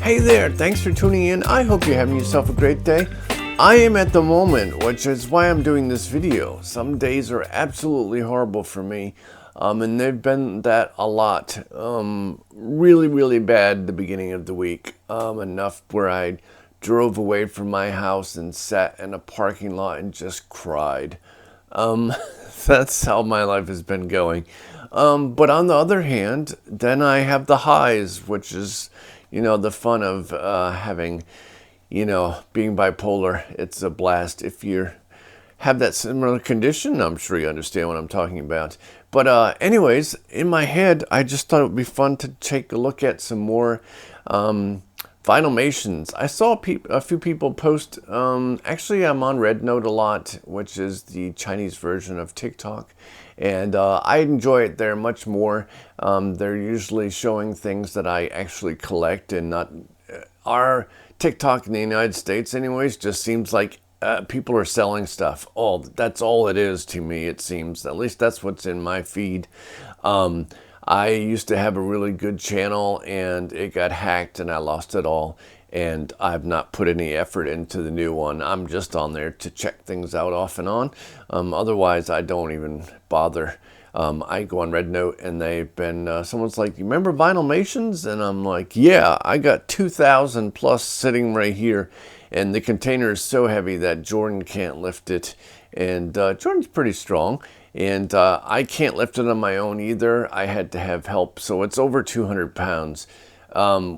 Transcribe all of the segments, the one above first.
Hey there, thanks for tuning in. I hope you're having yourself a great day. I am at the moment, which is why I'm doing this video. Some days are absolutely horrible for me, and they've been that a lot. Really, really bad at the beginning of the week. Enough where I drove away from my house and sat in a parking lot and just cried. Um, that's how my life has been going. But on the other hand, then I have the highs, which is, the fun of having, being bipolar. It's a blast. If you have that similar condition, I'm sure you understand what I'm talking about. But anyways, in my head, I just thought it would be fun to take a look at some more Vinylmations. I saw a few people post, actually I'm on Red Note a lot, which is the Chinese version of TikTok, and I enjoy it there much more. They're usually showing things that I actually collect and not, our TikTok in the United States anyways, just seems like people are selling stuff. That's all it is to me, it seems. At least that's what's in my feed. I used to have a really good channel and it got hacked and I lost it all, and I've not put any effort into the new one. I'm just on there to check things out off and on. Otherwise, I don't even bother. I go on Red Note and they've been, someone's like, you remember Vinylmations? And I'm like, yeah, I got 2,000 plus sitting right here. And the container is so heavy that Jordan can't lift it. And Jordan's pretty strong. And I can't lift it on my own either. I had to have help. So it's over 200 pounds,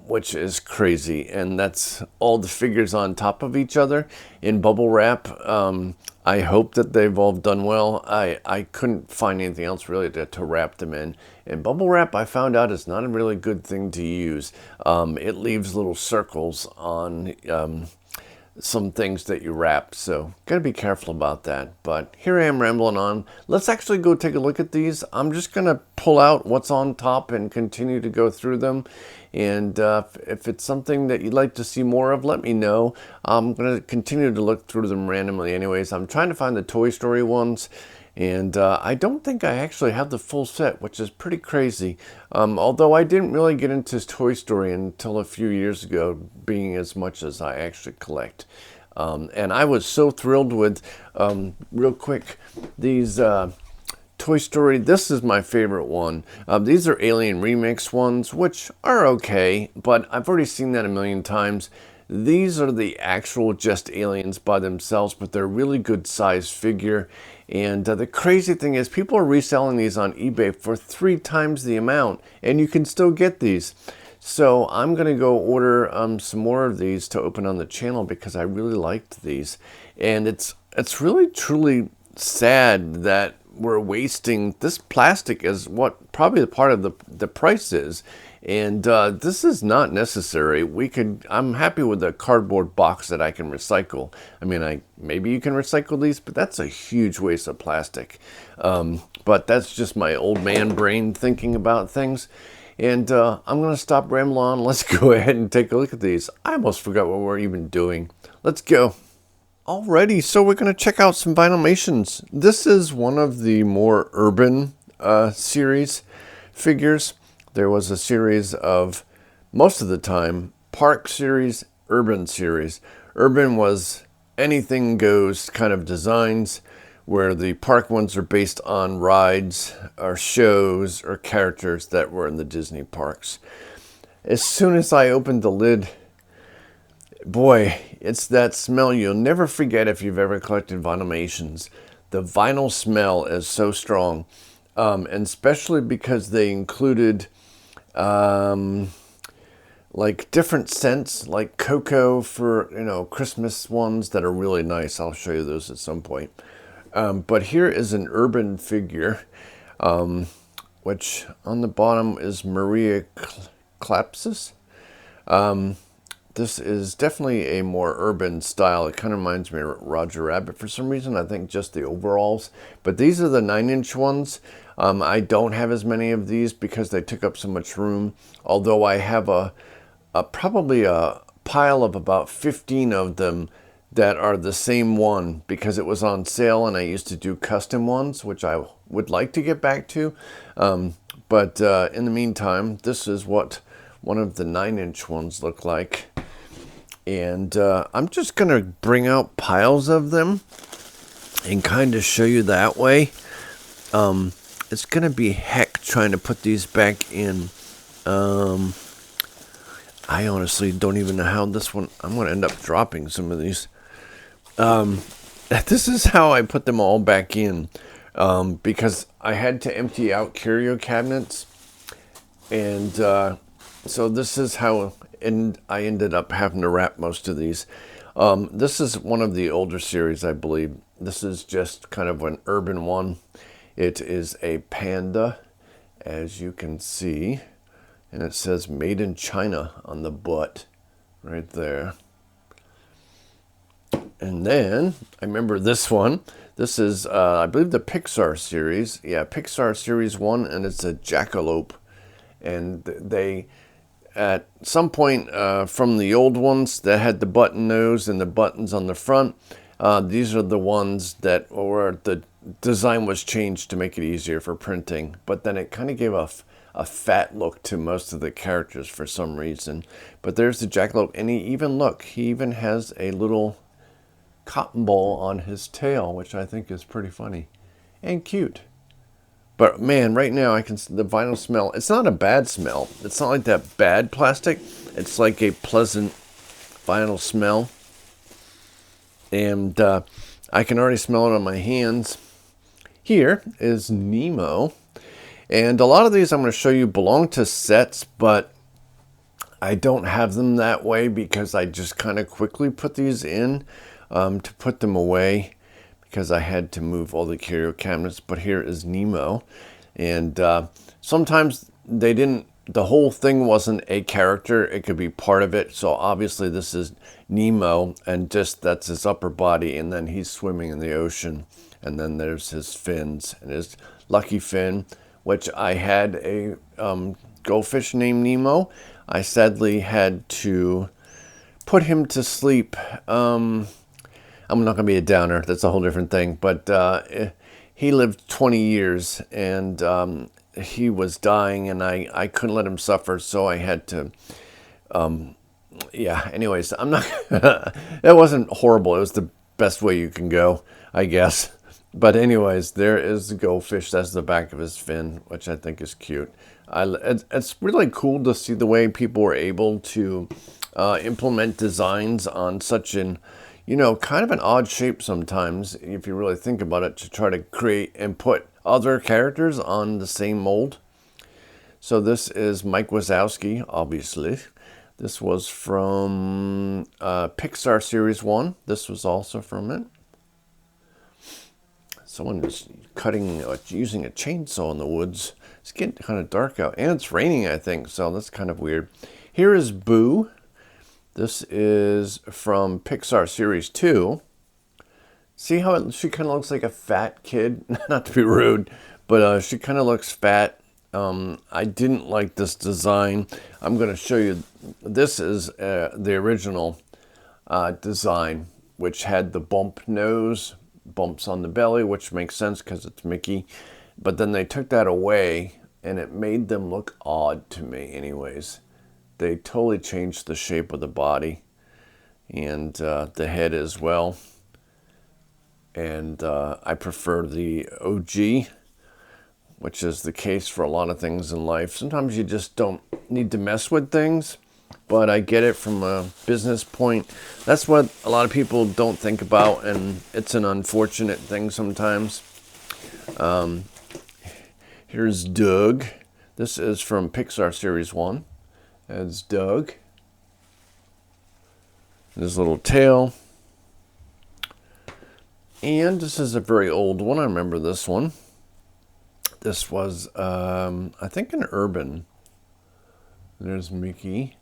which is crazy. And that's all the figures on top of each other in bubble wrap. I hope that they've all done well. I couldn't find anything else really to wrap them in. And bubble wrap, I found out, is not a really good thing to use. It leaves little circles on some things that you wrap, so gotta be careful about that. But here I am rambling on. Let's actually go take a look at these. I'm just gonna pull out what's on top and continue to go through them, and if it's something that you'd like to see more of, let me know. I'm gonna continue to look through them randomly anyways. I'm trying to find the Toy Story ones, and I don't think I actually have the full set, which is pretty crazy. Although I didn't really get into Toy Story until a few years ago, being as much as I actually collect. And I was so thrilled with, real quick, these Toy Story. This is my favorite one. These are Alien Remix ones, which are okay, but I've already seen that a million times. These are the actual just aliens by themselves, but they're really good size figure. And the crazy thing is, people are reselling these on eBay for 3 times the amount, and you can still get these. So I'm gonna go order some more of these to open on the channel because I really liked these. And it's really truly sad that we're wasting this plastic as what probably the part of the price is. And this is not necessary. I'm happy with a cardboard box that I can recycle. I mean, maybe you can recycle these, but that's a huge waste of plastic. But that's just my old man brain thinking about things. And I'm gonna stop rambling on. Let's go ahead and take a look at these. I almost forgot what we're even doing. Let's go. Alrighty, so we're gonna check out some Vinylmations. This is one of the more urban series figures. There was a series of, most of the time, park series, urban series. Urban was anything goes kind of designs, where the park ones are based on rides or shows or characters that were in the Disney parks. As soon as I opened the lid, boy, it's that smell you'll never forget if you've ever collected Vinylmations. The vinyl smell is so strong, and especially because they included like different scents, like cocoa for, Christmas ones that are really nice. I'll show you those at some point. But here is an urban figure, which on the bottom is Maria Klapsis. This is definitely a more urban style. It kind of reminds me of Roger Rabbit for some reason. I think just the overalls. But these are the 9-inch ones. I don't have as many of these because they took up so much room. Although I have probably a pile of about 15 of them that are the same one because it was on sale and I used to do custom ones, which I would like to get back to. But in the meantime, this is what one of the 9-inch ones look like. And I'm just going to bring out piles of them and kind of show you that way. It's going to be heck trying to put these back in. I honestly don't even know how this one... I'm going to end up dropping some of these. This is how I put them all back in. Because I had to empty out curio cabinets. And so this is how I ended up having to wrap most of these. This is one of the older series, I believe. This is just kind of an urban one. It is a panda, as you can see. And it says made in China on the butt right there. And then I remember this one. This is, I believe, the Pixar series. Yeah, Pixar series 1, and it's a jackalope. And they, at some point from the old ones that had the button nose and the buttons on the front, these are the ones that were, the design was changed to make it easier for printing. But then it kind of gave a fat look to most of the characters for some reason. But there's the jackalope, and he even has a little cotton ball on his tail, which I think is pretty funny and cute. But man, right now I can the vinyl smell. It's not a bad smell. It's not like that bad plastic. It's like a pleasant vinyl smell, and I can already smell it on my hands. Here is Nemo, and a lot of these I'm going to show you belong to sets, but I don't have them that way because I just kind of quickly put these in to put them away, because I had to move all the curio cabinets. But here is Nemo, and sometimes they didn't, the whole thing wasn't a character, it could be part of it. So obviously this is Nemo, and just that's his upper body, and then he's swimming in the ocean, and then there's his fins and his lucky fin, which I had a goldfish named Nemo. I sadly had to put him to sleep. I'm not going to be a downer. That's a whole different thing. But he lived 20 years, and he was dying, and I couldn't let him suffer, so I had to... yeah, anyways, I'm not... That wasn't horrible. It was the best way you can go, I guess. But anyways, there is the goldfish. That's the back of his fin, which I think is cute. It's really cool to see the way people were able to implement designs on such an... kind of an odd shape sometimes, if you really think about it, to try to create and put other characters on the same mold. So this is Mike Wazowski, obviously. This was from Pixar Series 1. This was also from it. Someone is using a chainsaw in the woods. It's getting kind of dark out, and it's raining, I think, so that's kind of weird. Here is Boo. This is from Pixar Series 2. See how she kind of looks like a fat kid? Not to be rude, but she kind of looks fat. I didn't like this design. I'm going to show you. This is the original design, which had the bump nose, bumps on the belly, which makes sense because it's Mickey. But then they took that away, and it made them look odd to me anyways. They totally changed the shape of the body and the head as well. And I prefer the OG, which is the case for a lot of things in life. Sometimes you just don't need to mess with things, but I get it from a business point. That's what a lot of people don't think about, and it's an unfortunate thing sometimes. Here's Doug. This is from Pixar Series 1. That's Doug. His little tail. And this is a very old one. I remember this one. This was, I think, an urban. There's Mickey.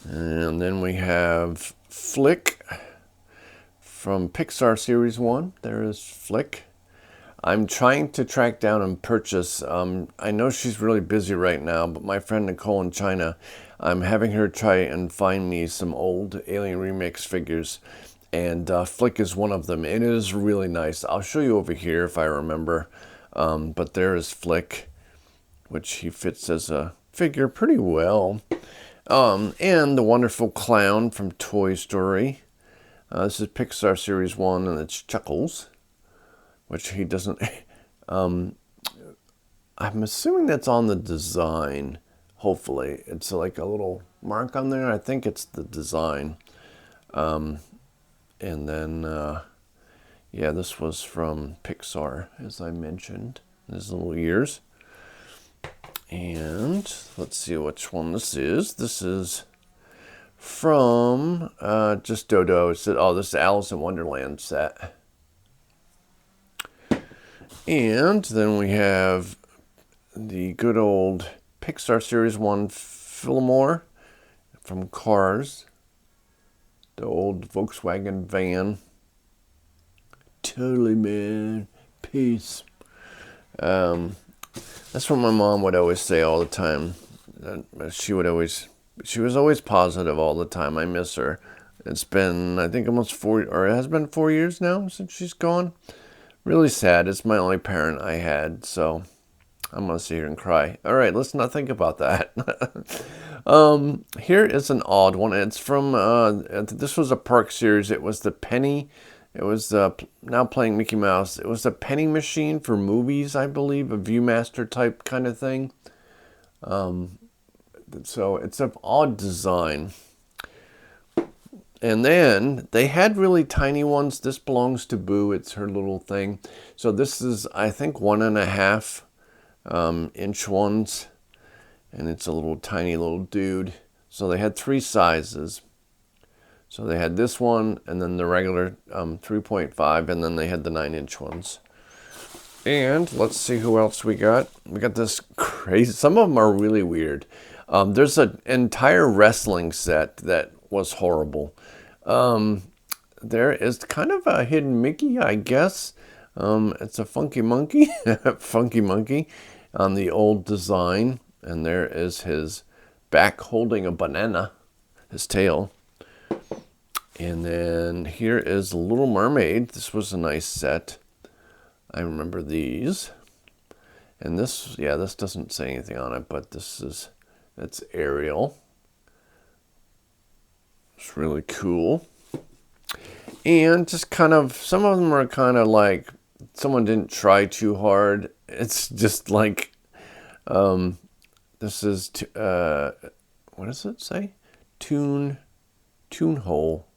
And then we have Flick from Pixar Series 1. There is Flick. I'm trying to track down and purchase. I know she's really busy right now, but my friend Nicole in China, I'm having her try and find me some old Alien Remix figures. And Flick is one of them. It is really nice. I'll show you over here if I remember. But there is Flick, which he fits as a figure pretty well. And the Wonderful Clown from Toy Story. This is Pixar Series 1, and it's Chuckles, which he doesn't... I'm assuming that's on the design, hopefully. It's like a little mark on there. I think it's the design. And then, yeah, this was from Pixar, as I mentioned. His little ears. And let's see which one this is. This is from just Dodo. It said, oh, this is Alice in Wonderland set. And then we have the good old Pixar Series 1 Fillmore from Cars. The old Volkswagen van. Totally, man. Peace. That's what my mom would always say all the time. She was always positive all the time. I miss her. It's been, I think, almost 4, or it has been 4 years now since she's gone. Really sad. It's my only parent I had, so I'm going to sit here and cry. All right, let's not think about that. Here is an odd one. It's from, this was a park series. It was the Penny. It was now playing Mickey Mouse. It was a penny machine for movies, I believe, a Viewmaster type kind of thing. So it's an odd design. And then they had really tiny ones. This belongs to Boo. It's her little thing. So this is, I think, 1.5 inch ones. And it's a little tiny little dude. So they had 3 sizes. So they had this one, and then the regular 3.5, and then they had the 9-inch ones. And let's see who else we got. We got this crazy, some of them are really weird. There's an entire wrestling set that was horrible. There is kind of a hidden Mickey, I guess. It's a funky monkey, funky monkey on the old design. And there is his back holding a banana, his tail. And then here is The Little Mermaid. This was a nice set. I remember these. And this, yeah, this doesn't say anything on it, but it's Ariel. It's really cool. And just kind of, some of them are kind of like, someone didn't try too hard. It's just like, this is, what does it say? Tune hole.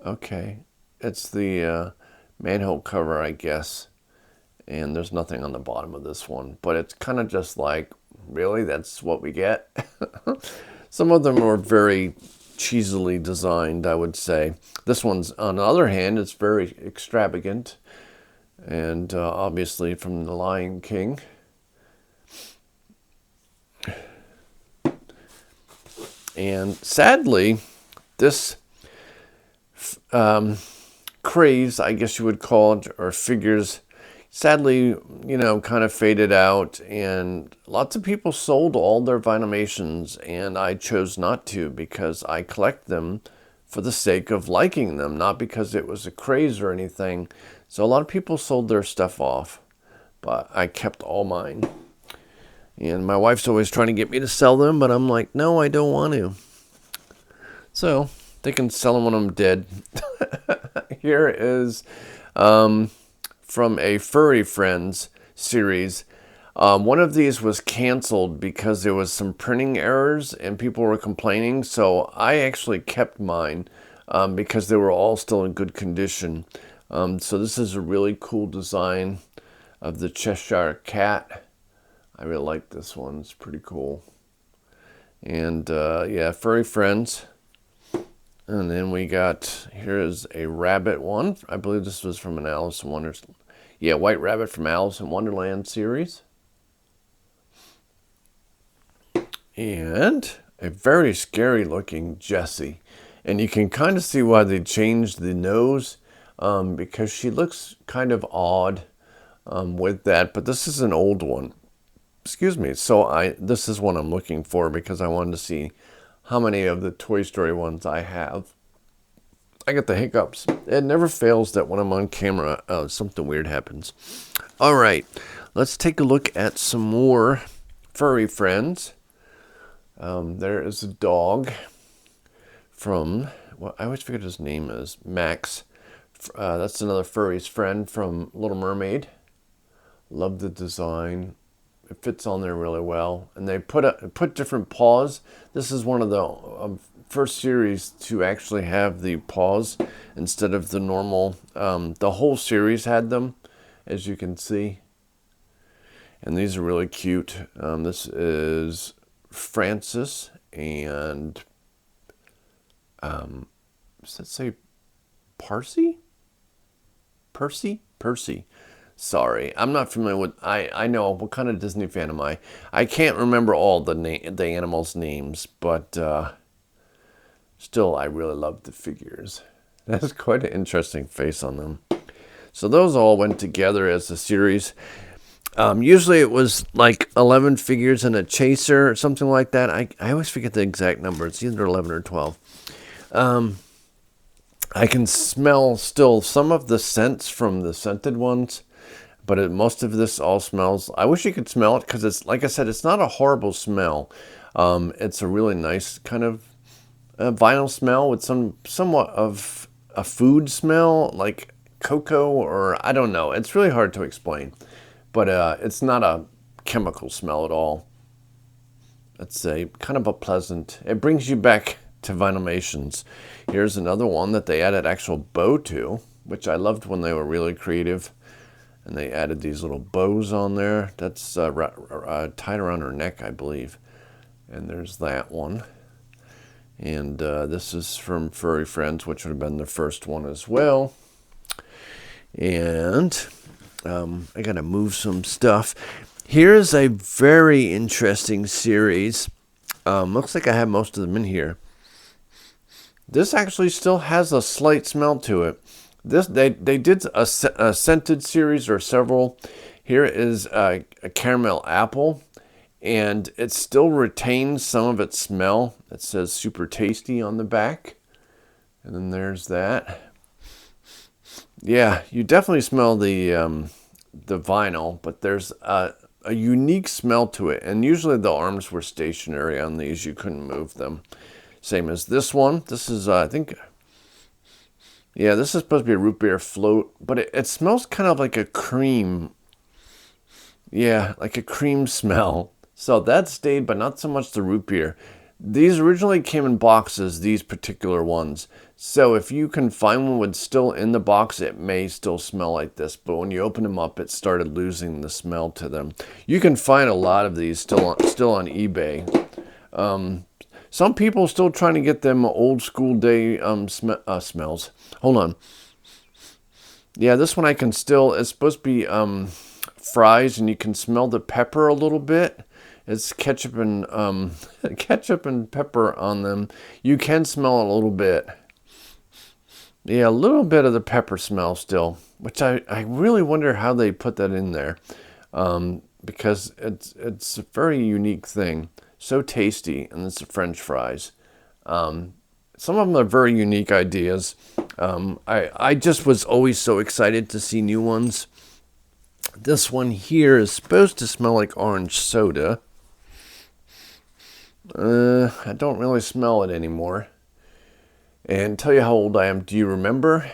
Okay, it's the manhole cover, I guess, and there's nothing on the bottom of this one, but it's kind of just like, really, that's what we get? Some of them are very cheesily designed, I would say. This one's, on the other hand, it's very extravagant, and obviously from The Lion King. And sadly, this craze, I guess you would call it, or figures, sadly, kind of faded out, and lots of people sold all their Vinylmations, and I chose not to because I collect them for the sake of liking them, not because it was a craze or anything. So a lot of people sold their stuff off, but I kept all mine. And my wife's always trying to get me to sell them, but I'm like, no, I don't want to. So they can sell them when I'm dead. Here is from a Furry Friends series. One of these was canceled because there was some printing errors and people were complaining. So I actually kept mine because they were all still in good condition. So this is a really cool design of the Cheshire Cat. I really like this one. It's pretty cool. And yeah, Furry Friends. And then we got, here is a rabbit one. I believe this was from an Alice in Wonderland. Yeah, White Rabbit from Alice in Wonderland series. And a very scary looking Jessie. And you can kind of see why they changed the nose because she looks kind of odd with that. But this is an old one. Excuse me. So this is what I'm looking for because I wanted to see how many of the Toy Story ones I have. I get the hiccups. It never fails that when I'm on camera, something weird happens. All right, let's take a look at some more Furry Friends. There is a dog from, well, I always forget his name is, Max. That's another furry's friend from Little Mermaid. Love the design. It fits on there really well. And they put different paws. This is one of the first series to actually have the paws instead of the normal. The whole series had them, as you can see. And these are really cute. This is Francis and does that say Percy? Percy. Sorry, I'm not familiar with. I know what kind of Disney fan am I? I can't remember all the animals' names, but still, I really love the figures. That's quite an interesting face on them. So those all went together as a series. Usually it was like 11 figures and a chaser or something like that. I always forget the exact number. It's either 11 or 12. I can smell still some of the scents from the scented ones, but most of this all smells. I wish you could smell it because it's, like I said, it's not a horrible smell. It's a really nice kind of vinyl smell with somewhat of a food smell, like cocoa, or I don't know. It's really hard to explain, but it's not a chemical smell at all. It's a kind of a pleasant. It brings you back to Vinylmations. Here's another one that they added actual bow to, which I loved when they were really creative. And they added these little bows on there. That's tied around her neck, I believe. And there's that one. And this is from Furry Friends, which would have been the first one as well. And I gotta move some stuff. Here's a very interesting series. Looks like I have most of them in here. This actually still has a slight smell to it. They did a scented series or several. Here is a caramel apple, and it still retains some of its smell. It says super tasty on the back. And then there's that. Yeah, you definitely smell the vinyl, but there's a unique smell to it. And usually the arms were stationary on these. You couldn't move them. Same as this one. This is, I think, yeah, this is supposed to be a root beer float, but it smells kind of like a cream. Yeah, like a cream smell. So that stayed, but not so much the root beer. These originally came in boxes, these particular ones. So if you can find one with still in the box, it may still smell like this. But when you open them up, it started losing the smell to them. You can find a lot of these still on eBay. Some people still trying to get them old school day smells. Hold on. Yeah, this one I can still, it's supposed to be fries, and you can smell the pepper a little bit. It's ketchup and pepper on them. You can smell it a little bit. Yeah, a little bit of the pepper smell still, which I really wonder how they put that in there, because it's a very unique thing. So tasty, and it's the French fries. Some of them are very unique ideas. I just was always so excited to see new ones. This one here is supposed to smell like orange soda. I don't really smell it anymore. And tell you how old I am. Do you remember?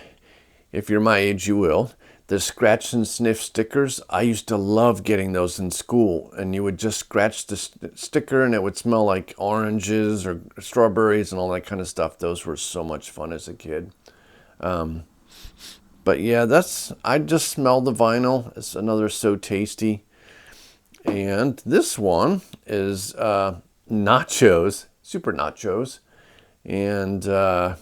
If you're my age, you will. The scratch and sniff stickers. I used to love getting those in school, and you would just scratch the sticker and it would smell like oranges or strawberries and all that kind of stuff. Those were so much fun as a kid. But yeah, I just smell the vinyl. It's another So Tasty. And this one is nachos, super nachos. And that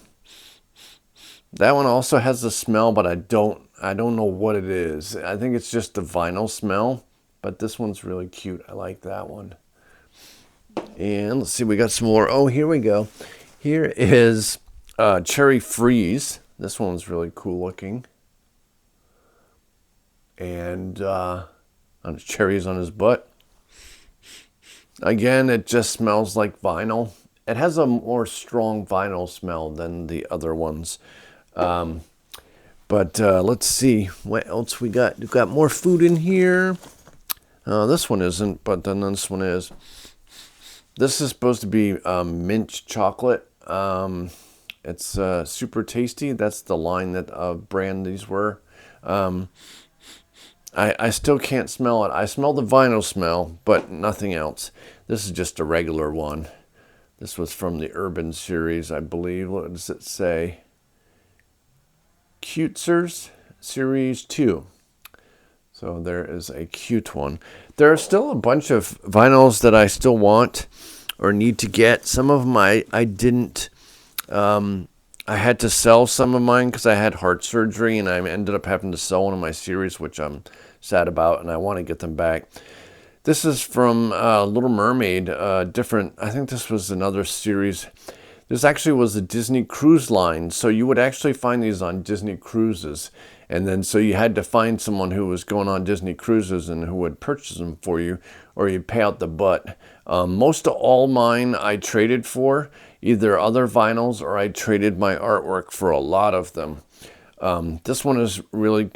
one also has a smell, but I don't know what it is. I think it's just the vinyl smell, but this one's really cute. I like that one. And let's see, we got some more. Oh, here we go. Here is Cherry Freeze. This one's really cool looking. And cherries on his butt. Again, it just smells like vinyl. It has a more strong vinyl smell than the other ones. But let's see what else we got. We've got more food in here. This one isn't, but then this one is. This is supposed to be mint chocolate. It's super tasty. That's the line that brand these were. I still can't smell it. I smell the vinyl smell, but nothing else. This is just a regular one. This was from the Urban series, I believe. What does it say? Cutesers Series 2. So there is a cute one. There are still a bunch of vinyls that I still want or need to get. Some of them I didn't. I had to sell some of mine because I had heart surgery, and I ended up having to sell one of my series, which I'm sad about, and I want to get them back. This is from Little Mermaid, different. I think this was another series. This actually was a Disney Cruise Line, so you would actually find these on Disney cruises. And then so you had to find someone who was going on Disney cruises and who would purchase them for you, or you'd pay out the butt. Most of all mine I traded for either other vinyls, or I traded my artwork for a lot of them. This one is really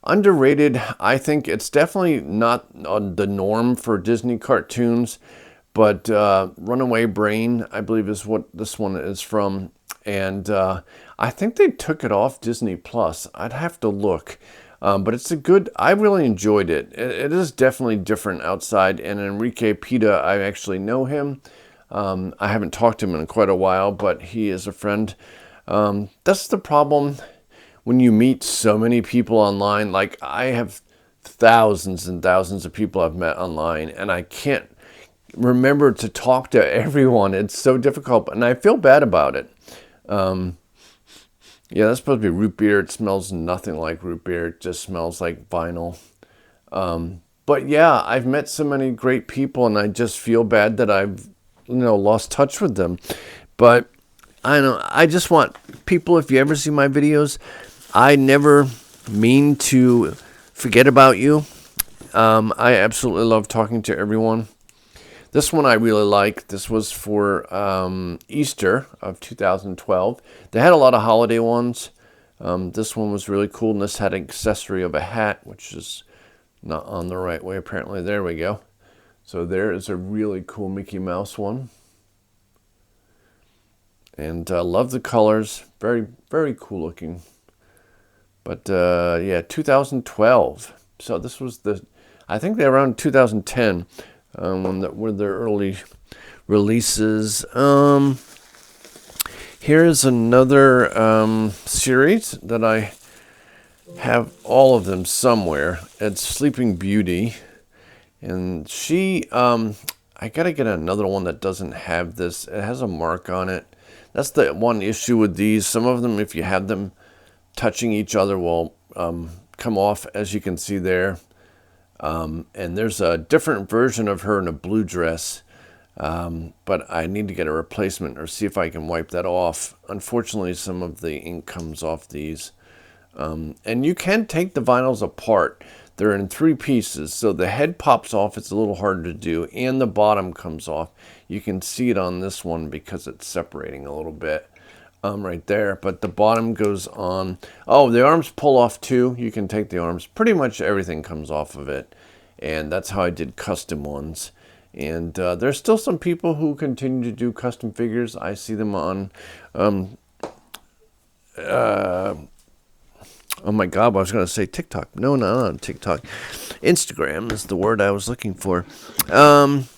underrated. I think it's definitely not the norm for Disney cartoons, but Runaway Brain, I believe, is what this one is from. And I think they took it off Disney Plus. I'd have to look. But it's a good, I really enjoyed it. It is definitely different outside. And Enrique Pita, I actually know him. I haven't talked to him in quite a while, but he is a friend. That's the problem when you meet so many people online. Like, I have thousands and thousands of people I've met online, and I can't remember to talk to everyone. It's so difficult, and I feel bad about it. Yeah, that's supposed to be root beer. It smells nothing like root beer. It just smells like vinyl. But yeah, I've met so many great people, and I just feel bad that I've lost touch with them. But I know, I just want people, if you ever see my videos, I never mean to forget about you. I absolutely love talking to everyone. This one I really like. This was for Easter of 2012. They had a lot of holiday ones. This one was really cool, and this had an accessory of a hat, which is not on the right way apparently. There we go. So there is a really cool Mickey Mouse one. And love the colors. Very, very cool looking. But yeah, 2012. So this was I think they're around 2010 when were their early releases. Here's another series that I have all of them somewhere. It's Sleeping Beauty. And she, I gotta get another one that doesn't have this. It has a mark on it. That's the one issue with these. Some of them, if you have them touching each other, will come off, as you can see there. And there's a different version of her in a blue dress. But I need to get a replacement or see if I can wipe that off. Unfortunately, some of the ink comes off these. And you can take the vinyls apart. They're in 3 pieces, so the head pops off. It's a little harder to do, and the bottom comes off. You can see it on this one because it's separating a little bit right there, but the bottom goes on. Oh, the arms pull off too. You can take the arms. Pretty much everything comes off of it, and that's how I did custom ones. And there's still some people who continue to do custom figures. I see them on oh my God, I was going to say TikTok. No, not on TikTok. Instagram is the word I was looking for.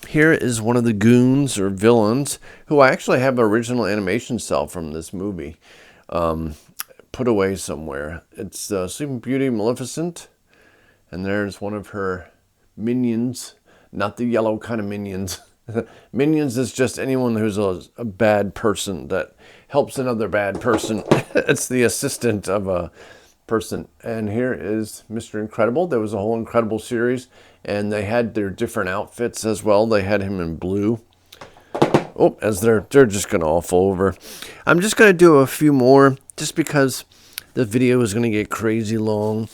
Here is one of the goons or villains who I actually have an original animation cell from this movie put away somewhere. It's Sleeping Beauty Maleficent. And there's one of her minions. Not the yellow kind of minions. Minions is just anyone who's a bad person that helps another bad person. It's the assistant of a person. And here is Mr. Incredible. There was a whole Incredible series, and they had their different outfits as well. They had him in blue. Oh, as they're just gonna all fall over. I'm just gonna do a few more just because the video is gonna get crazy long.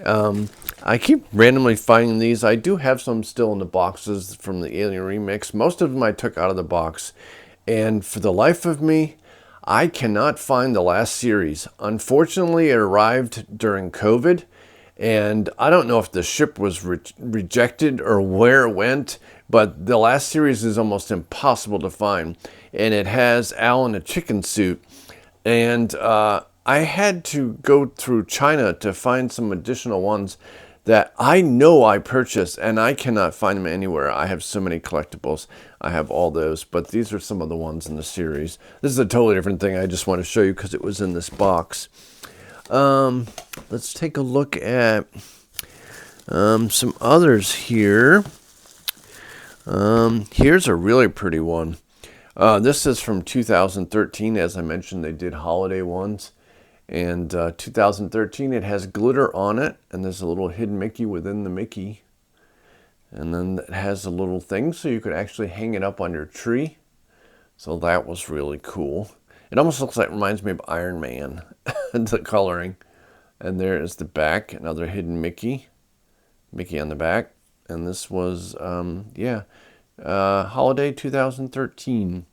I keep randomly finding these. I do have some still in the boxes from the Alien Remix. Most of them I took out of the box, and for the life of me, I cannot find the last series. Unfortunately, it arrived during COVID, and I don't know if the ship was rejected or where it went, But the last series is almost impossible to find. And it has Al in a chicken suit. And I had to go through China to find some additional ones that I know I purchased, and I cannot find them anywhere. I have so many collectibles. I have all those, but these are some of the ones in the series. This is a totally different thing. I just want to show you because it was in this box. Let's take a look at some others here. Here's a really pretty one. This is from 2013. As I mentioned, they did holiday ones. And 2013, it has glitter on it, and there's a little hidden Mickey within the Mickey. And then it has a little thing so you could actually hang it up on your tree. So that was really cool. It almost looks like, reminds me of Iron Man, the coloring. And there is the back, another hidden Mickey. Mickey on the back. And this was, holiday 2013.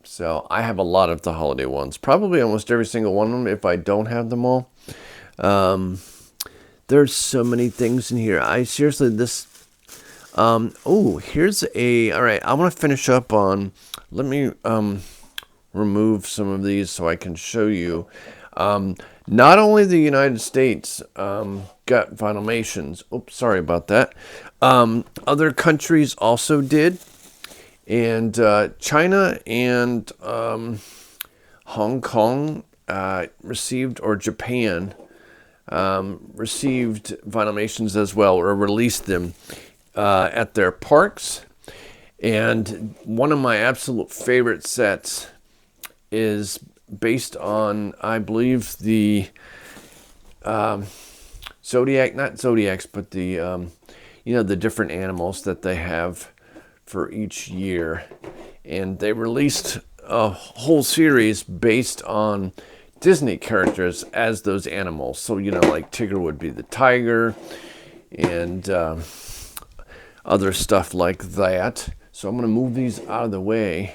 So I have a lot of the holiday ones. Probably almost every single one of them if I don't have them all. There's so many things in here. Here's all right, I want to finish up on, let me remove some of these so I can show you. Not only the United States got Vinylmations. Oops, sorry about that. Other countries also did. And China and Hong Kong received, or Japan received Vinylmations as well, or released them at their parks. And one of my absolute favorite sets is based on, I believe, the Zodiac, not Zodiacs, but the, the different animals that they have for each year. And they released a whole series based on Disney characters as those animals. So, like Tigger would be the tiger, and other stuff like that. So I'm going to move these out of the way.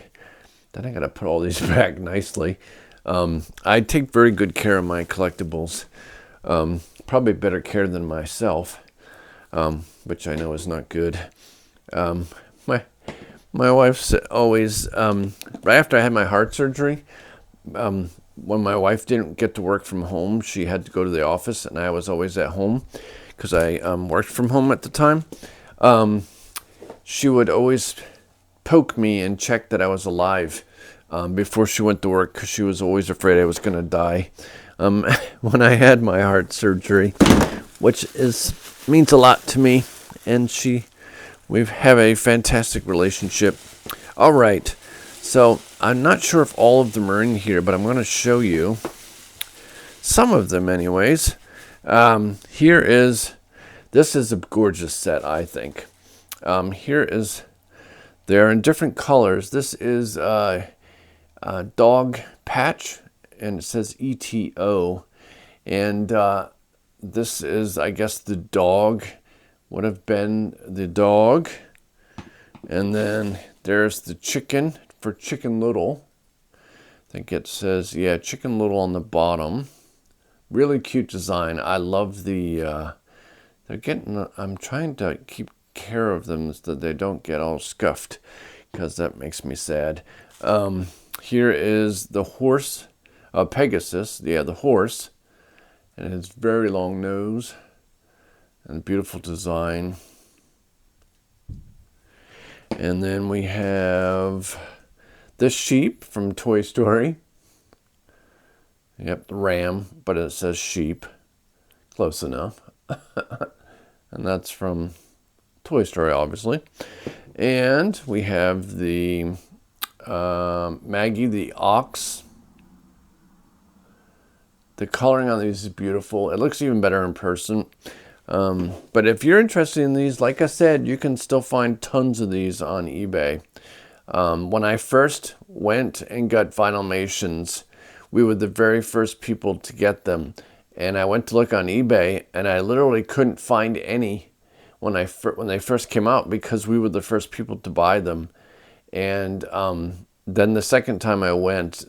Then I got to put all these back nicely. I take very good care of my collectibles. Probably better care than myself, which I know is not good. My wife always, right after I had my heart surgery, when my wife didn't get to work from home, she had to go to the office, and I was always at home because I worked from home at the time. She would always poke me and check that I was alive before she went to work, because she was always afraid I was going to die when I had my heart surgery, which means a lot to me, and we have a fantastic relationship. All right, so I'm not sure if all of them are in here, but I'm going to show you some of them anyways. This is a gorgeous set, I think. They're in different colors. This is a dog patch, and it says ETO. And this is, I guess, the dog. Would have been the dog. And then there's the chicken for Chicken Little. I think it says, Chicken Little on the bottom. Really cute design. I love I'm trying to keep care of them so that they don't get all scuffed, because that makes me sad. Here is the horse, Pegasus, the horse. And his very long nose. And beautiful design. And then we have the sheep from Toy Story. Yep, the ram, but it says sheep. Close enough. And that's from Toy Story, obviously. And we have the Maggie the ox. The coloring on these is beautiful. It looks even better in person. But if you're interested in these, like I said, you can still find tons of these on eBay. When I first went and got Vinylmations, we were the very first people to get them. And I went to look on eBay, and I literally couldn't find any when they first came out, because we were the first people to buy them. And then the second time I went,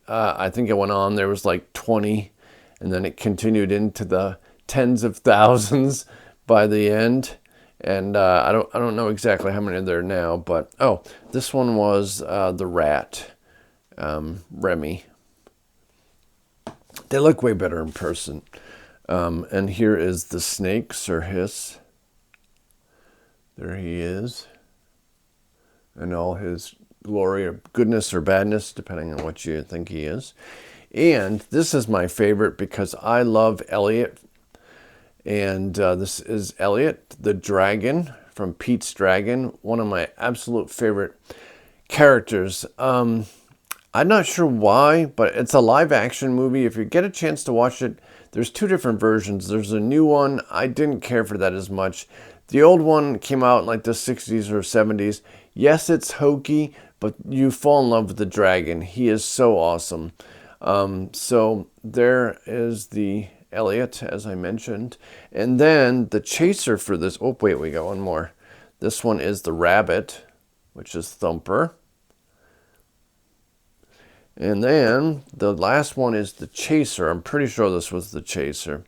I think it went on, there was like 20, and then it continued into the tens of thousands by the end. And I don't know exactly how many there are now, but oh, this one was the rat, Remy. They look way better in person. And here is the snake, Sir Hiss. There he is, and all his glory or goodness or badness, depending on what you think he is. And this is my favorite because I love Elliot. And this is Elliot, the dragon from Pete's Dragon, one of my absolute favorite characters. I'm not sure why, but it's a live action movie. If you get a chance to watch it, there's two different versions. There's a new one. I didn't care for that as much. The old one came out in like the 60s or 70s. Yes, it's hokey, but you fall in love with the dragon. He is so awesome. So there is the Elliot, as I mentioned. And then the chaser for this, oh wait, we got one more. This one is the rabbit, which is Thumper. And then the last one is the chaser. I'm pretty sure this was the chaser.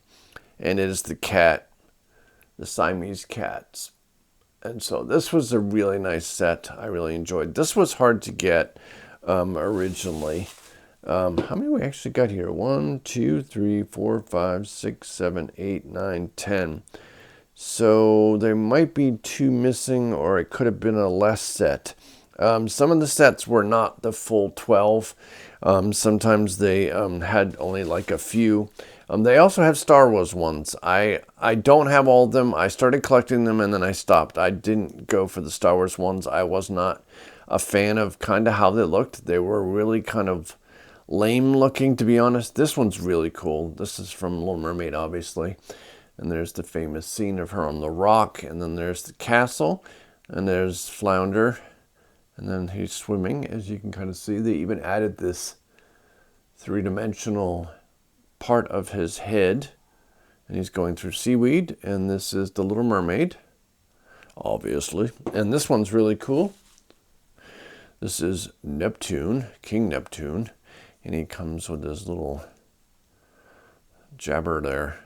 And it is the cat, the Siamese cats. And so this was a really nice set. I really enjoyed. This was hard to get originally. How many we actually got here? 1, 2, 3, 4, 5, 6, 7, 8, 9, 10. So there might be 2 missing, or it could have been a less set. Some of the sets were not the full 12. Sometimes they had only like a few. They also have Star Wars ones. I don't have all of them. I started collecting them and then I stopped. I didn't go for the Star Wars ones. I was not a fan of kind of how they looked. They were really kind of lame looking, to be honest. This one's really cool. This is from Little Mermaid, obviously. And there's the famous scene of her on the rock. And then there's the castle. And there's Flounder. And then he's swimming, as you can kind of see. They even added this 3-dimensional part of his head. And he's going through seaweed. And this is the Little Mermaid, obviously. And this one's really cool. This is Neptune, King Neptune. And he comes with his little jabber there.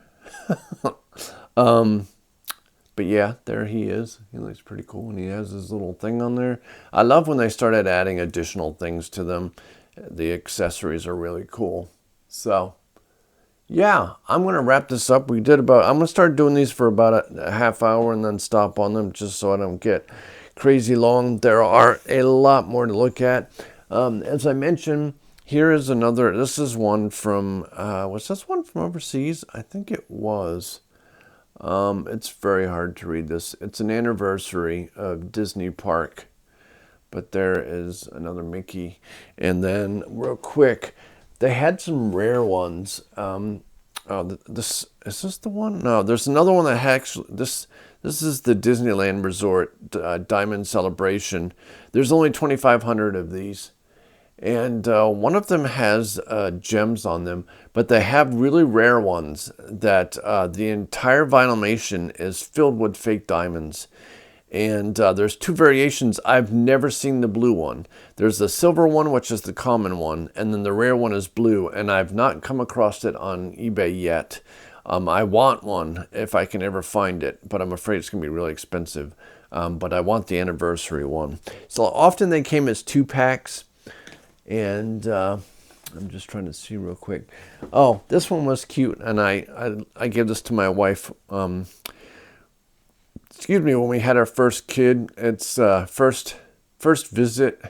But yeah, there he is. He looks pretty cool, and he has his little thing on there. I love when they started adding additional things to them. The accessories are really cool. So, yeah, I'm going to wrap this up. I'm going to start doing these for about a half hour and then stop on them just so I don't get crazy long. There are a lot more to look at. As I mentioned, here is another. This is one from, was this one from overseas? I think it was. It's very hard to read this. It's an anniversary of Disney Park. But there is another Mickey. And then, real quick, they had some rare ones. Is this the one? No, there's another one that actually, this is the Disneyland Resort Diamond Celebration. There's only 2,500 of these. And one of them has gems on them, but they have really rare ones that the entire Vinylmation is filled with fake diamonds. And there's 2 variations. I've never seen the blue one. There's the silver one, which is the common one, and then the rare one is blue, and I've not come across it on eBay yet. I want one if I can ever find it, but I'm afraid it's going to be really expensive. But I want the anniversary one. So often they came as 2 packs. And I'm just trying to see real quick. Oh, this one was cute, and I gave this to my wife. Excuse me, when we had our first kid. It's first visit,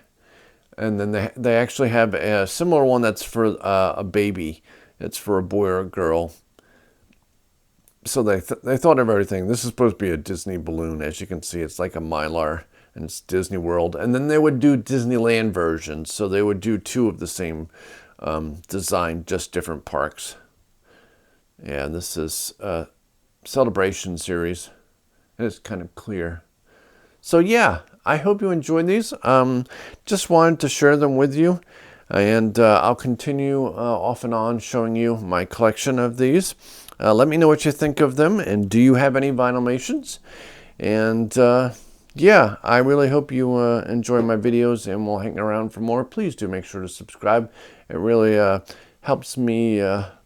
and then they actually have a similar one that's for a baby. It's for a boy or a girl. So they thought of everything. This is supposed to be a Disney balloon, as you can see. It's like a Mylar. And it's Disney World. And then they would do Disneyland versions. So they would do 2 of the same design, just different parks. Yeah, this is a Celebration series. And it's kind of clear. So yeah, I hope you enjoyed these. Just wanted to share them with you. And I'll continue off and on showing you my collection of these. Let me know what you think of them. And do you have any Vinylmations? And yeah, I really hope you enjoy my videos and will hang around for more. Please do make sure to subscribe. It really helps me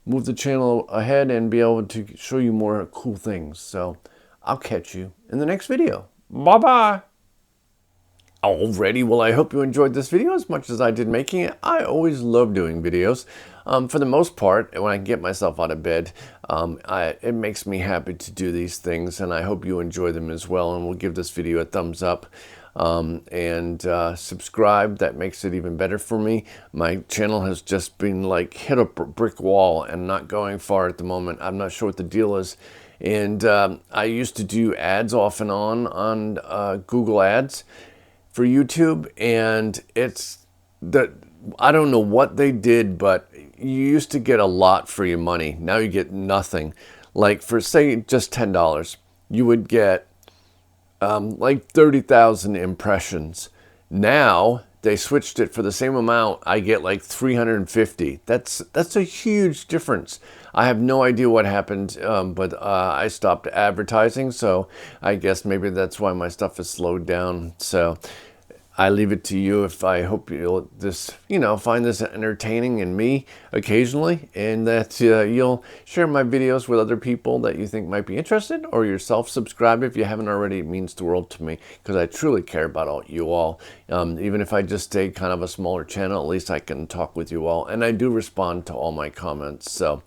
move the channel ahead and be able to show you more cool things. So I'll catch you in the next video. Bye-bye. Alrighty, well, I hope you enjoyed this video as much as I did making it. I always love doing videos. For the most part, when I get myself out of bed, it makes me happy to do these things, and I hope you enjoy them as well, and we'll give this video a thumbs up. And subscribe. That makes it even better for me. My channel has just been like hit a brick wall and not going far at the moment. I'm not sure what the deal is. And I used to do ads off and on Google Ads for YouTube, and I don't know what they did, but you used to get a lot for your money. Now you get nothing. Like for say just $10, you would get like 30,000 impressions. Now they switched it for the same amount. I get like 350. That's a huge difference. I have no idea what happened, but I stopped advertising, so I guess maybe that's why my stuff is slowed down. So I leave it to you. If I hope you'll find this entertaining in me occasionally, and that you'll share my videos with other people that you think might be interested, or yourself subscribe if you haven't already. It means the world to me, because I truly care about you all. Even if I just stay kind of a smaller channel, at least I can talk with you all, and I do respond to all my comments. So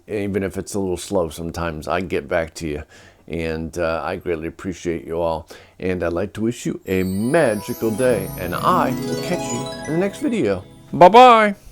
even if it's a little slow sometimes, I get back to you. And I greatly appreciate you all. And I'd like to wish you a magical day. And I will catch you in the next video. Bye-bye.